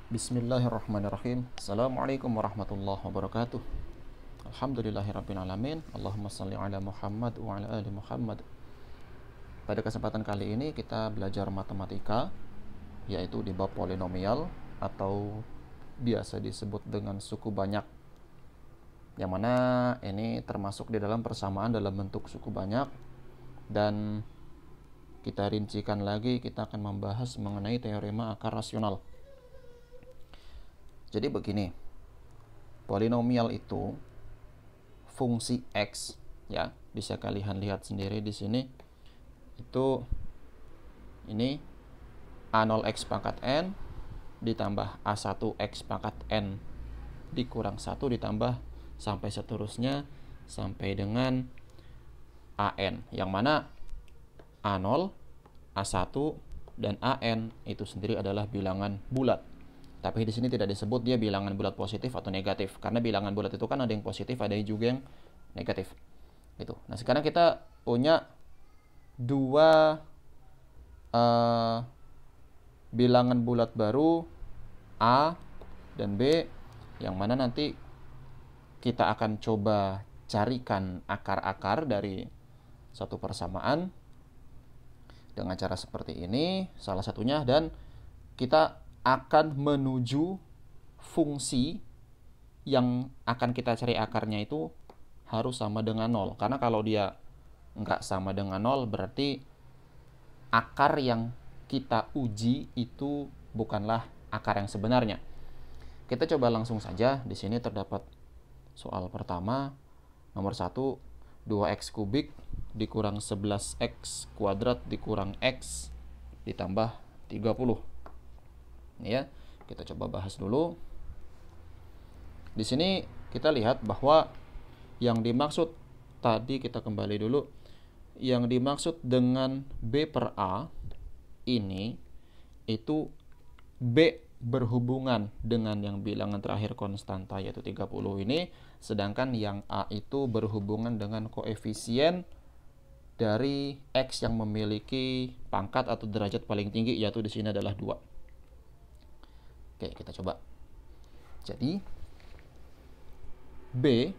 Bismillahirrahmanirrahim. Assalamualaikum warahmatullahi wabarakatuh. Alhamdulillahirrabbilalamin. Allahumma salli ala Muhammad wa ala ali Muhammad. Pada kesempatan kali ini kita belajar matematika, yaitu di bab polinomial atau biasa disebut dengan suku banyak, yang mana ini termasuk di dalam persamaan dalam bentuk suku banyak. Dan kita rincikan lagi, kita akan membahas mengenai teorema akar rasional. Jadi begini, polinomial itu fungsi X, ya, bisa kalian lihat sendiri di sini. Itu ini A0X pangkat N ditambah A1X pangkat N dikurang 1 ditambah sampai seterusnya sampai dengan AN, yang mana A0, A1, dan AN itu sendiri adalah bilangan bulat. Tapi di sini tidak disebut dia bilangan bulat positif atau negatif, karena bilangan bulat itu kan ada yang positif, ada juga yang negatif. Gitu. Nah, sekarang kita punya dua bilangan bulat baru, A dan B, yang mana nanti kita akan coba carikan akar-akar dari satu persamaan dengan cara seperti ini, salah satunya, dan kita akan menuju fungsi yang akan kita cari akarnya itu harus sama dengan 0. Karena kalau dia nggak sama dengan 0, berarti akar yang kita uji itu bukanlah akar yang sebenarnya. Kita coba langsung saja. Di sini terdapat soal pertama, nomor 1, 2x kubik dikurang 11x kuadrat dikurang x ditambah 30. Ya, kita coba bahas dulu. Di sini kita lihat bahwa yang dimaksud tadi, kita kembali dulu, yang dimaksud dengan B per A ini itu B berhubungan dengan yang bilangan terakhir konstanta yaitu 30 ini, sedangkan yang A itu berhubungan dengan koefisien dari X yang memiliki pangkat atau derajat paling tinggi, yaitu di sini adalah 2. Oke, kita coba. Jadi B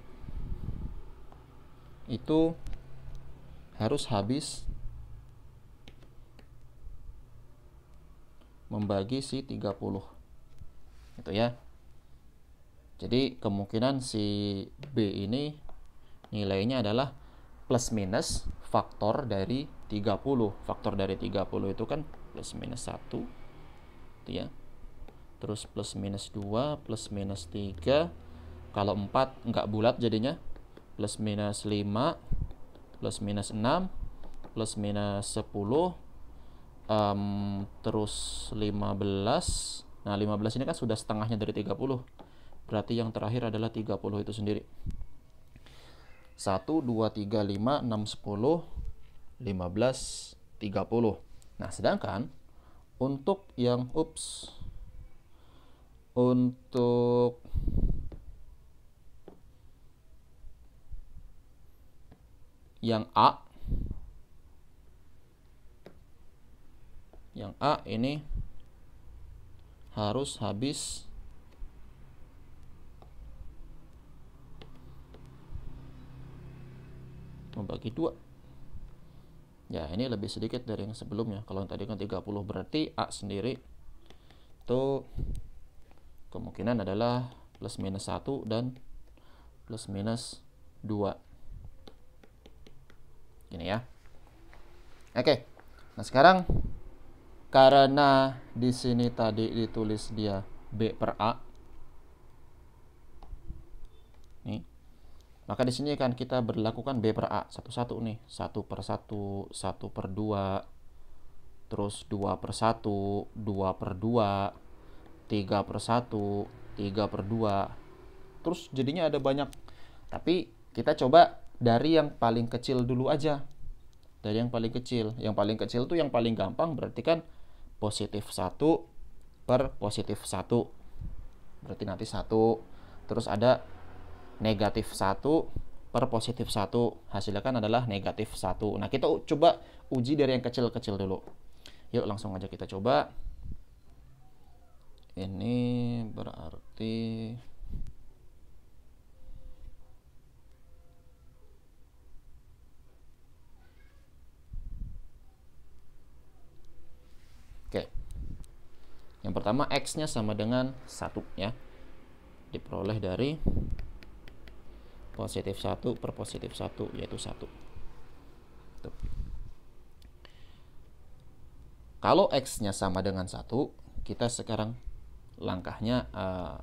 itu harus habis membagi si 30. Itu ya. Jadi kemungkinan si B ini nilainya adalah plus minus faktor dari 30. Faktor dari 30 itu kan plus minus 1. Itu ya. Terus plus minus 2, plus minus 3. Kalau 4 nggak bulat jadinya. Plus minus 5, plus minus 6, plus minus 10, terus 15. Nah, 15 ini kan sudah setengahnya dari 30. Berarti yang terakhir adalah 30 itu sendiri. 1, 2, 3, 5, 6, 10, 15, 30. Nah, sedangkan untuk yang untuk yang A ini harus habis membagi 2. Ya, ini lebih sedikit dari yang sebelumnya. Kalau yang tadi kan 30, berarti A sendiri itu kemungkinan adalah plus minus 1 dan plus minus 2. Gini ya. Oke. Nah, sekarang karena di sini tadi ditulis dia B per A. Nih. Maka di sini kan kita berlakukan B per A satu-satu nih. 1 per 1, 1 per 2, terus 2 per 1, 2 per 2, 3 per 1, 3 per 2. Terus jadinya ada banyak. Tapi kita coba dari yang paling kecil dulu aja. Dari yang paling kecil. Yang paling kecil itu yang paling gampang, berarti kan positif 1 per positif 1. Berarti nanti 1. Terus ada negatif 1 per positif 1. Hasilnya kan adalah negatif 1. Nah, kita coba uji dari yang kecil-kecil dulu. Yuk langsung aja kita coba. Ini berarti oke. Yang pertama X-nya sama dengan 1 ya. Diperoleh dari positif 1 per positif 1 yaitu 1. Tuh. Kalau X-nya sama dengan 1, kita sekarang langkahnya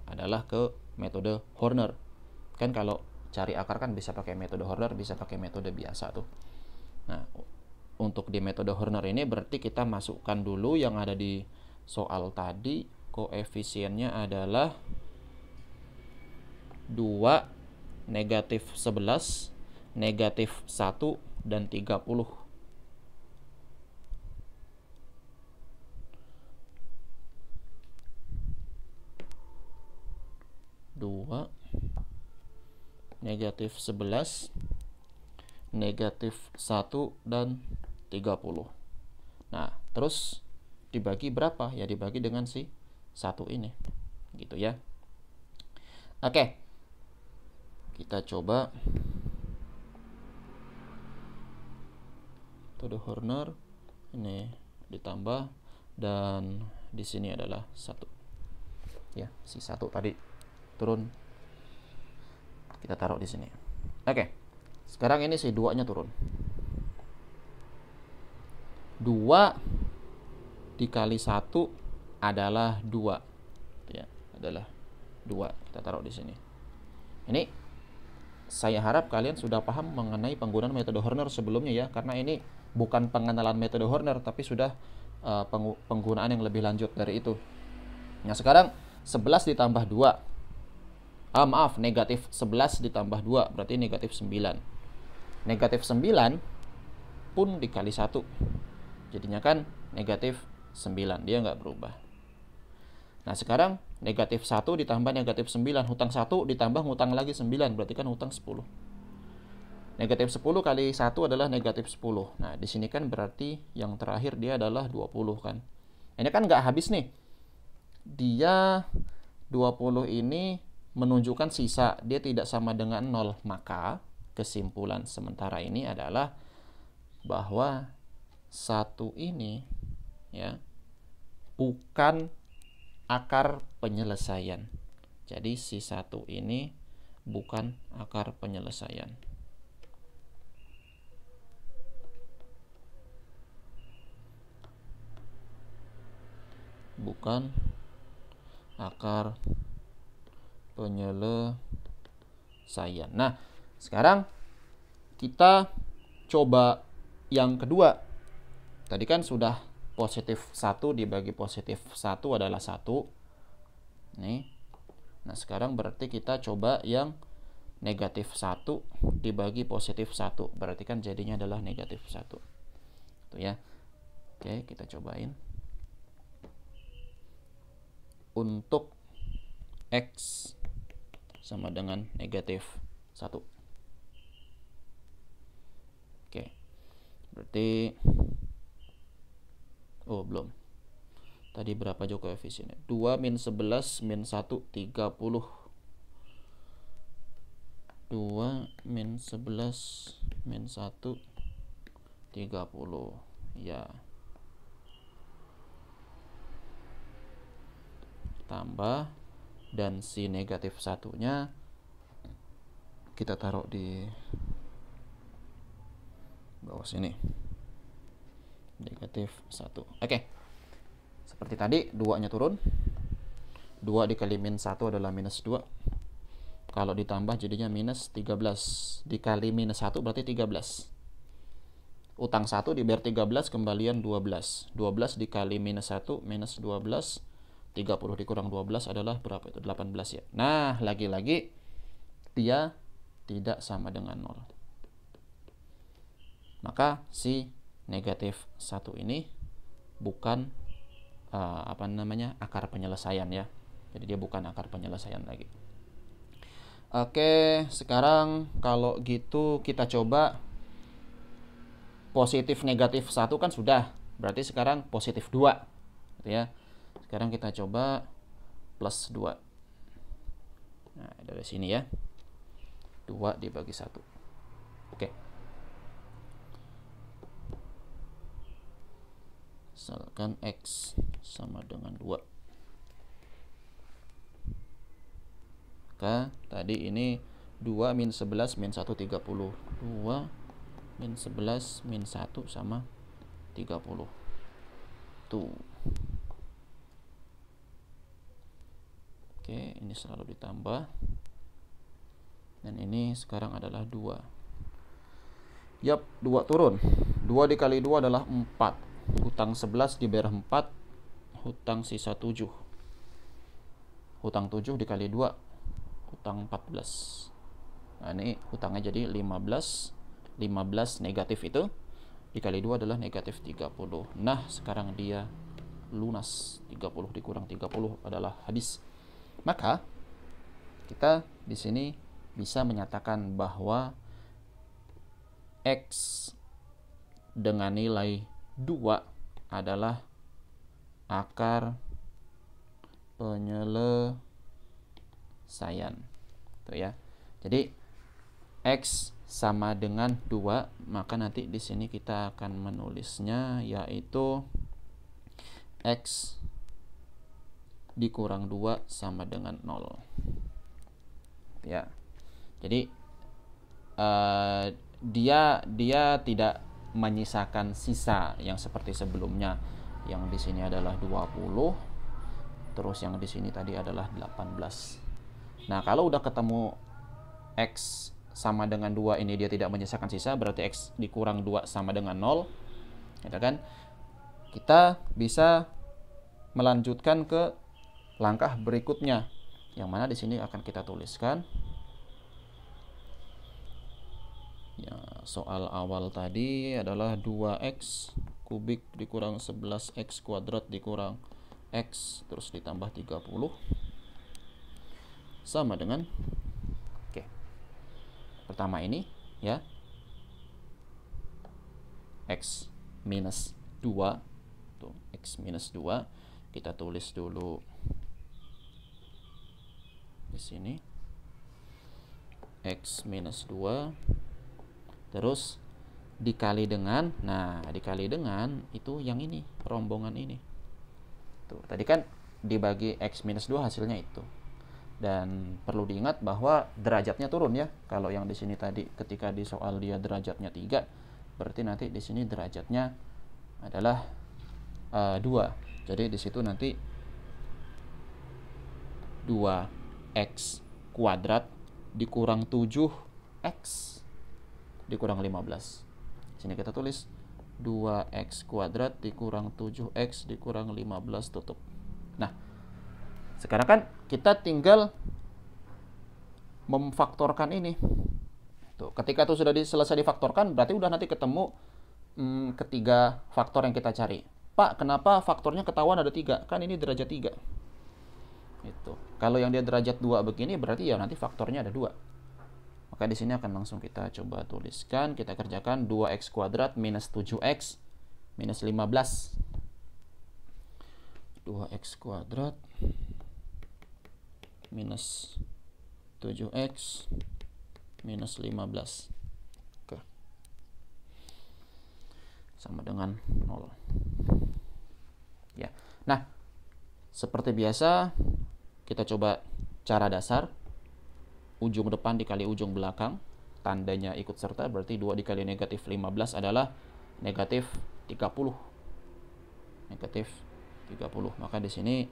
adalah ke metode Horner. Kan kalau cari akar kan bisa pakai metode Horner, bisa pakai metode biasa tuh. Nah, untuk di metode Horner ini berarti kita masukkan dulu yang ada di soal tadi. Koefisiennya adalah 2, negatif 11, negatif 1, dan 30. 2, negatif 11, negatif 1, dan 30. Nah, terus dibagi berapa? Ya dibagi dengan si 1 ini. Gitu ya. Oke. Kita coba metode Horner ini ditambah dan di sini adalah 1. Ya, si 1 tadi turun. Kita taruh di sini. Oke. Sekarang ini si 2-nya turun. 2 dikali 1 adalah 2. Ya, adalah 2. Kita taruh di sini. Ini saya harap kalian sudah paham mengenai penggunaan metode Horner sebelumnya ya, karena ini bukan pengenalan metode Horner tapi sudah penggunaan yang lebih lanjut dari itu. Nah, sekarang 11 ditambah 2. Negatif 11 ditambah 2 berarti negatif 9. Negatif 9 pun dikali 1. Jadinya kan negatif 9, dia nggak berubah. Nah, sekarang negatif 1 ditambah negatif 9, hutang 1 ditambah hutang lagi 9, berarti kan hutang 10. Negatif 10 kali 1 adalah negatif 10. Nah, di sini kan berarti yang terakhir dia adalah 20 kan. Ini kan nggak habis nih. Dia 20 ini menunjukkan sisa, dia tidak sama dengan 0. Maka kesimpulan sementara ini adalah bahwa 1 ini ya bukan akar penyelesaian. Jadi si 1 ini bukan akar penyelesaian. Bukan akar penyelesaian. Nah, sekarang kita coba yang kedua. Tadi kan sudah positif 1 dibagi positif 1 adalah 1. Nih. Nah, sekarang berarti kita coba yang negatif 1 dibagi positif 1. Berarti kan jadinya adalah negatif 1. Itu ya. Oke, kita cobain. Untuk X sama dengan negatif 1. Oke. Berarti belum. Tadi berapa juga koefisiennya? 2 min 11 min 1 30. 2 min 11 min 1 30. Ya. Tambah dan si negatif 1-nya kita taruh di bawah sini. Negatif 1. Oke. Seperti tadi 2-nya turun. 2 dikali min 1 adalah minus 2. Kalau ditambah jadinya minus 13. Dikali minus 1 berarti 13. Utang 1 dibayar 13, kembalian 12. 12 dikali minus 1 minus 12. 30 dikurang 12 adalah berapa itu? 18 ya. Nah, lagi-lagi dia tidak sama dengan 0. Maka si negatif 1 ini bukan akar penyelesaian ya. Jadi dia bukan akar penyelesaian lagi. Oke, sekarang kalau gitu kita coba positif negatif 1 kan sudah. Berarti sekarang positif 2 gitu ya. Sekarang kita coba plus 2. Nah, dari sini ya. 2 dibagi 1. Oke. Misalkan X sama dengan 2. Maka tadi ini 2 min 11 min 1 30. 2 min 11 min 1 sama 30. Tuh. Oke, ini selalu ditambah. Dan ini sekarang adalah 2. Yap, 2 turun. 2 dikali 2 adalah 4. Hutang 11 dibayar 4. Hutang sisa 7. Hutang 7 dikali 2. Hutang 14. Nah, ini hutangnya jadi 15. 15 negatif itu dikali 2 adalah negatif 30. Nah, sekarang dia lunas. 30 dikurang 30 adalah habis. Maka kita di sini bisa menyatakan bahwa X dengan nilai 2 adalah akar penyelesaian. Tuh ya. Jadi X sama dengan 2, maka nanti di sini kita akan menulisnya yaitu X dikurang 2 sama dengan 0. Ya. Jadi dia tidak menyisakan sisa yang seperti sebelumnya. Yang di sini adalah 20, terus yang di sini tadi adalah 18. Nah, kalau udah ketemu X sama dengan 2 ini dia tidak menyisakan sisa, berarti X dikurang 2 sama dengan 0. Gitu kan? Kita bisa melanjutkan ke langkah berikutnya, yang mana di sini akan kita tuliskan. Ya, soal awal tadi adalah 2x kubik dikurang 11x kuadrat dikurang x terus ditambah 30 sama dengan, oke, pertama ini ya, x minus 2. Tuh, x minus 2 kita tulis dulu di sini, x minus 2 terus dikali dengan, nah dikali dengan itu yang ini, rombongan ini. Tuh, tadi kan dibagi x minus 2 hasilnya itu. Dan perlu diingat bahwa derajatnya turun ya. Kalau yang di sini tadi ketika di soal dia derajatnya 3, berarti nanti di sini derajatnya adalah 2. Jadi di situ nanti 2x kuadrat dikurang 7x dikurang 15. Sini kita tulis 2x kuadrat dikurang 7x dikurang 15 tutup. Nah, sekarang kan kita tinggal memfaktorkan ini. Tuh, ketika itu sudah selesai difaktorkan, berarti udah nanti ketemu ketiga faktor yang kita cari. Pak, kenapa faktornya ketahuan ada 3? Kan ini derajat 3. Itu. Kalau yang dia derajat 2 begini, berarti ya nanti faktornya ada 2. Maka di sini akan langsung kita coba tuliskan, kita kerjakan 2x kuadrat minus 7x minus 15. 2x kuadrat minus 7x minus 15. Oke. Sama dengan 0. Ya. Nah, seperti biasa kita coba cara dasar. Ujung depan dikali ujung belakang, tandanya ikut serta, berarti 2 dikali negatif 15 adalah negatif 30. Negatif 30. Maka di sini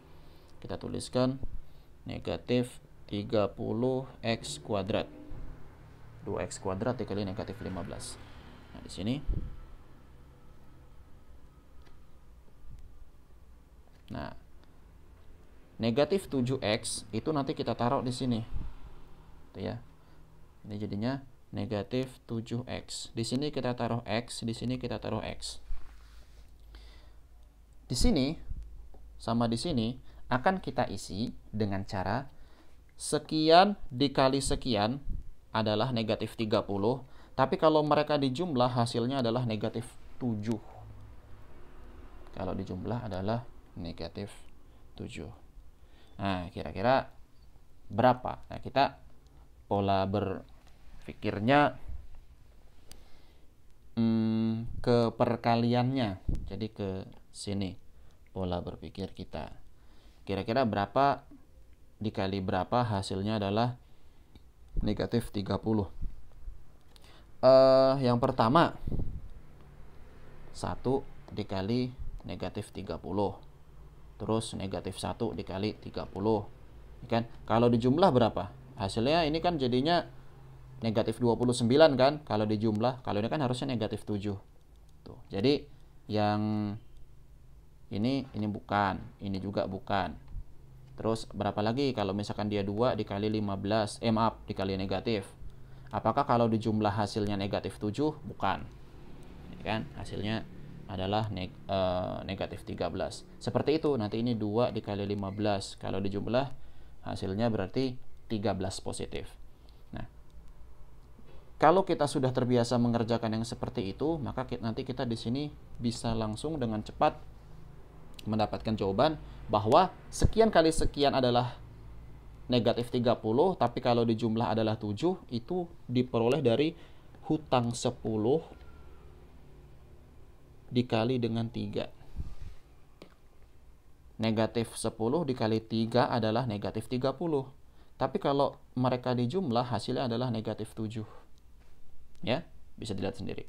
kita tuliskan negatif 30x kuadrat. 2x kuadrat dikali negatif 15. Nah, di sini. Nah, negatif 7x itu nanti kita taruh di sini. Tuh ya. Ini jadinya negatif 7x. Di sini kita taruh x, di sini kita taruh x. Di sini sama di sini akan kita isi dengan cara sekian dikali sekian adalah negatif 30, tapi kalau mereka dijumlah hasilnya adalah negatif 7. Kalau dijumlah adalah negatif 7. Nah, kira-kira berapa? Nah, kita pola berpikirnya ke perkaliannya. Jadi ke sini pola berpikir kita. Kira-kira berapa dikali berapa hasilnya adalah negatif 30. Yang pertama 1 dikali negatif 30. Terus negatif 1 dikali 30. Kan? Kalau dijumlah berapa? Hasilnya ini kan jadinya negatif 29 kan? Kalau dijumlah, kalau ini kan harusnya negatif 7. Tuh. Jadi yang ini bukan, ini juga bukan. Terus berapa lagi kalau misalkan dia 2 dikali 15, dikali negatif. Apakah kalau dijumlah hasilnya negatif 7? Bukan. Ya kan? Hasilnya adalah negatif 13. Seperti itu, nanti ini 2 dikali 15. Kalau dijumlah hasilnya berarti 13 positif. Nah, kalau kita sudah terbiasa mengerjakan yang seperti itu, maka nanti kita di sini bisa langsung dengan cepat mendapatkan jawaban bahwa sekian kali sekian adalah negatif 30, tapi kalau dijumlah adalah 7, itu diperoleh dari hutang 10 dikali dengan 3. Negatif 10 dikali 3 adalah negatif 30. Tapi kalau mereka dijumlah, hasilnya adalah negatif 7. Ya, bisa dilihat sendiri.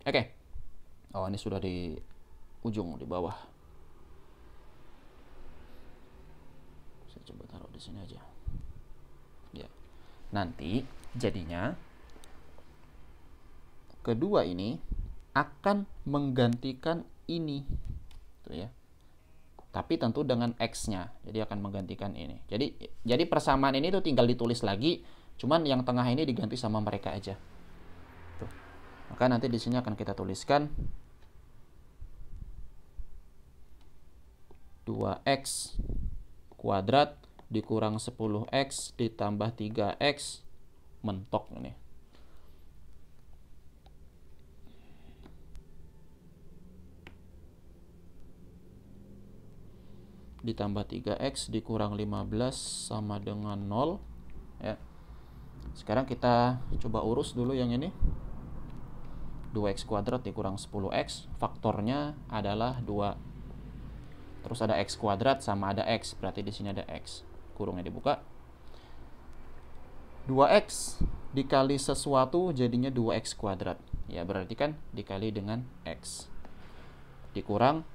Oke. Oh, ini sudah di ujung, di bawah. Saya coba taruh di sini aja. Ya. Nanti jadinya kedua ini akan menggantikan ini. Tuh ya. Tapi tentu dengan X-nya. Jadi akan menggantikan ini. Jadi persamaan ini tuh tinggal ditulis lagi, cuman yang tengah ini diganti sama mereka aja. Tuh. Maka nanti di sini akan kita tuliskan 2x kuadrat dikurang 10x ditambah 3x mentok ini. Ditambah 3x dikurang 15 sama dengan 0 ya. Sekarang kita coba urus dulu yang ini. 2x kuadrat dikurang 10x, faktornya adalah 2. Terus ada x kuadrat sama ada x, berarti di sini ada x. Kurungnya dibuka. 2x dikali sesuatu jadinya 2x kuadrat. Ya, berarti kan dikali dengan x. Dikurang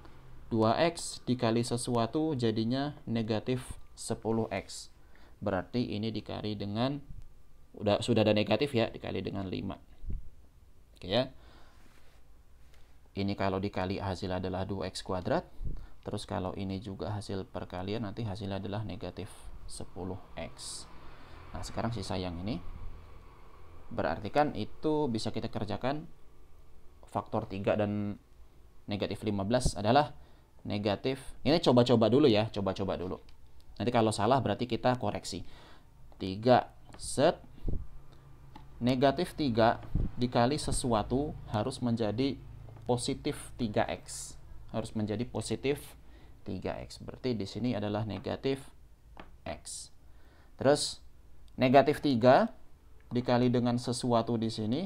2x dikali sesuatu jadinya negatif 10x. Berarti ini dikali dengan sudah ada negatif ya, dikali dengan 5. Oke ya. Ini kalau dikali hasil adalah 2x kuadrat. Terus kalau ini juga hasil perkalian, nanti hasilnya adalah negatif 10x. Nah, sekarang sisa yang ini. Berarti kan itu bisa kita kerjakan faktor 3 dan negatif 15 adalah negatif. Ini coba-coba dulu ya, coba-coba dulu. Nanti kalau salah berarti kita koreksi. 3 set negatif 3 dikali sesuatu harus menjadi positif 3x. Harus menjadi positif 3x. Berarti di sini adalah negatif x. Terus negatif 3 dikali dengan sesuatu di sini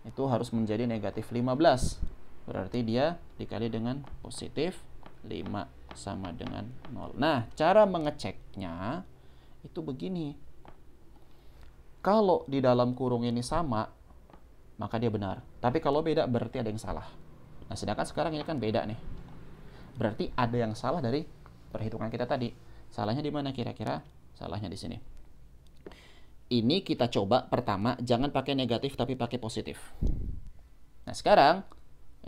itu harus menjadi negatif 15. Berarti dia dikali dengan positif 5 sama dengan 0. Nah, cara mengeceknya itu begini. Kalau di dalam kurung ini sama, maka dia benar. Tapi kalau beda, berarti ada yang salah. Nah, sedangkan sekarang ini kan beda nih. Berarti ada yang salah dari perhitungan kita tadi. Salahnya di mana kira-kira? Salahnya di sini. Ini kita coba pertama, jangan pakai negatif tapi pakai positif. Nah, sekarang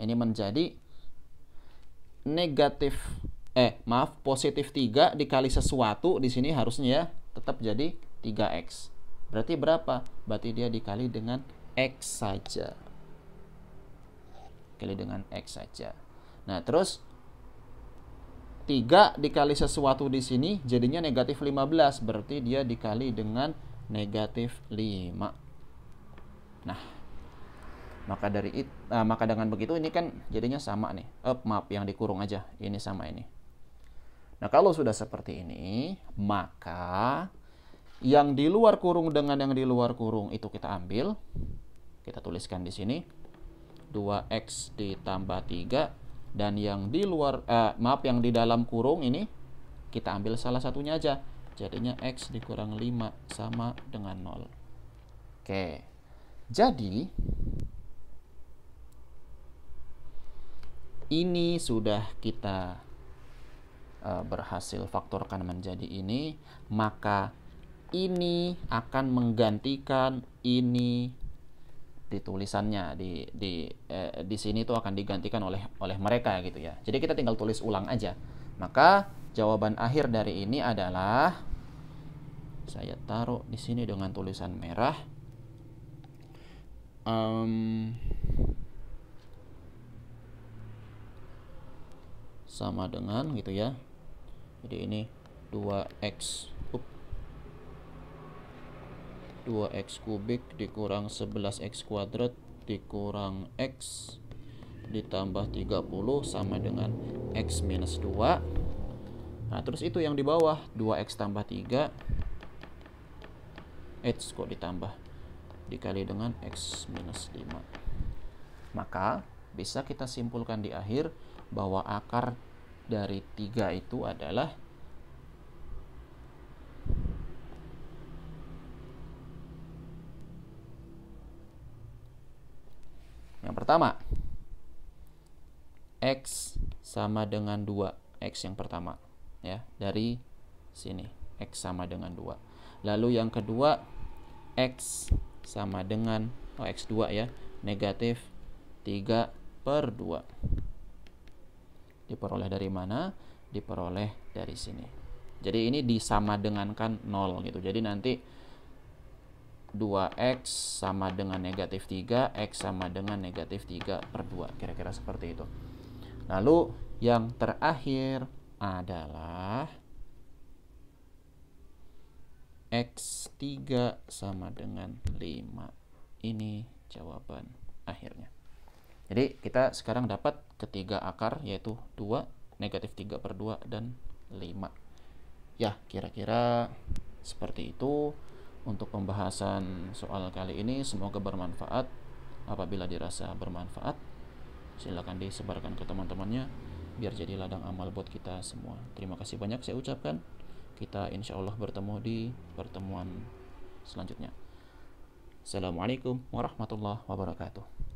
ini menjadi positif 3 dikali sesuatu di sini harusnya ya tetap jadi 3x. Berarti berapa? Berarti dia dikali dengan x saja. Dikali dengan x saja. Nah, terus 3 dikali sesuatu di sini jadinya negatif 15. Berarti dia dikali dengan negatif 5. Nah, maka dengan begitu ini kan jadinya sama nih. Maaf, yang dikurung aja. Ini sama ini. Nah, kalau sudah seperti ini, maka yang di luar kurung dengan yang di luar kurung itu kita ambil. Kita tuliskan di sini 2x ditambah 3, dan yang di luar yang di dalam kurung ini kita ambil salah satunya aja. Jadinya x dikurang 5 sama dengan 0. Oke. Jadi ini sudah kita berhasil faktorkan menjadi ini, maka ini akan menggantikan ini di tulisannya di sini itu akan digantikan oleh mereka gitu ya. Jadi kita tinggal tulis ulang aja. Maka jawaban akhir dari ini adalah, saya taruh di sini dengan tulisan merah, sama dengan gitu ya. Jadi ini 2x kubik dikurang 11x kuadrat dikurang x ditambah 30 sama dengan x minus 2. Nah, terus itu yang di bawah 2x tambah 3 kok ditambah dikali dengan x minus 5. Maka bisa kita simpulkan di akhir bahwa akar dari 3 itu adalah yang pertama, x sama dengan 2, x yang pertama ya, dari sini x sama dengan 2. Lalu yang kedua, x sama dengan x2 ya, negatif 3/2. Diperoleh dari mana? Diperoleh dari sini. Jadi ini disama dengankan 0 gitu. Jadi nanti 2x sama dengan negatif 3, x sama dengan negatif 3/2. Kira-kira seperti itu. Lalu yang terakhir adalah x3 sama dengan 5. Ini jawaban akhirnya. Jadi kita sekarang dapat ketiga akar, yaitu 2, negatif 3/2, dan 5. Ya, kira-kira seperti itu untuk pembahasan soal kali ini. Semoga bermanfaat. Apabila dirasa bermanfaat, silakan disebarkan ke teman-temannya biar jadi ladang amal buat kita semua. Terima kasih banyak saya ucapkan. Kita insya Allah bertemu di pertemuan selanjutnya. Assalamualaikum warahmatullahi wabarakatuh.